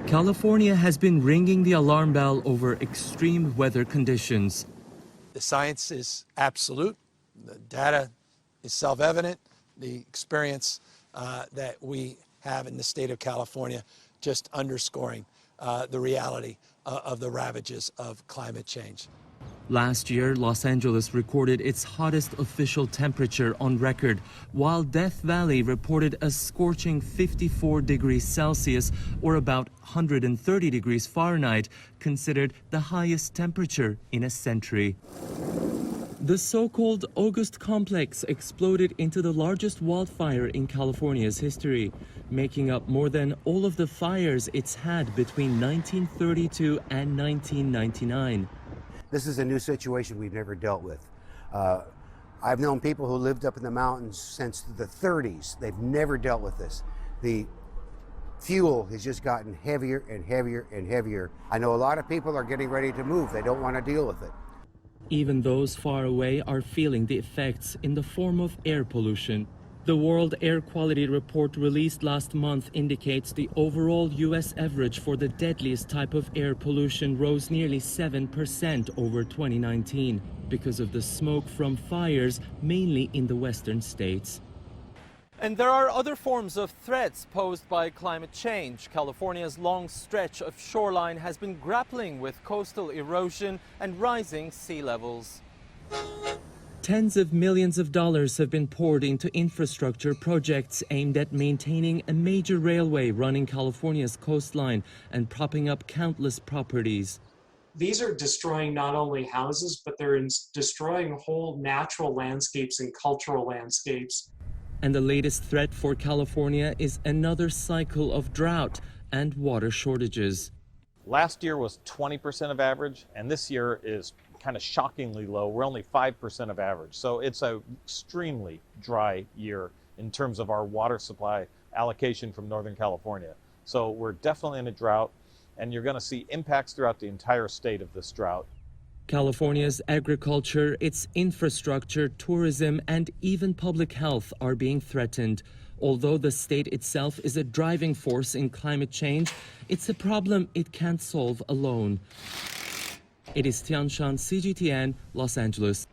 California has been ringing the alarm bell over extreme weather conditions. The science is absolute. The data is self-evident. The experience that we have in the state of California just underscoring the reality of the ravages of climate change. Last year, Los Angeles recorded its hottest official temperature on record, while Death Valley reported a scorching 54 degrees Celsius, or about 130 degrees Fahrenheit, considered the highest temperature in a century. The so-called August Complex exploded into the largest wildfire in California's history, making up more than all of the fires it's had between 1932 and 1999. This is a new situation we've never dealt with. I've known people who lived up in the mountains since the 30s. They've never dealt with this. The fuel has just gotten heavier and heavier and heavier. I know a lot of people are getting ready to move. They don't want to deal with it. Even those far away are feeling the effects in the form of air pollution. The World Air Quality Report released last month indicates the overall U.S. average for the deadliest type of air pollution rose nearly 7% over 2019 because of the smoke from fires, mainly in the western states. And there are other forms of threats posed by climate change. California's long stretch of shoreline has been grappling with coastal erosion and rising sea levels. Tens of millions of dollars have been poured into infrastructure projects aimed at maintaining a major railway running California's coastline and propping up countless properties. These are destroying not only houses, but they're destroying whole natural landscapes and cultural landscapes. And the latest threat for California is another cycle of drought and water shortages. Last year was 20% of average, and this year is kind of shockingly low. We're only 5% of average. So it's an extremely dry year in terms of our water supply allocation from Northern California. So we're definitely in a drought, and you're going to see impacts throughout the entire state of this drought. California's agriculture, its infrastructure, tourism, and even public health are being threatened. Although the state itself is a driving force in climate change, it's a problem it can't solve alone. Ediz Tiyansan, CGTN, Los Angeles.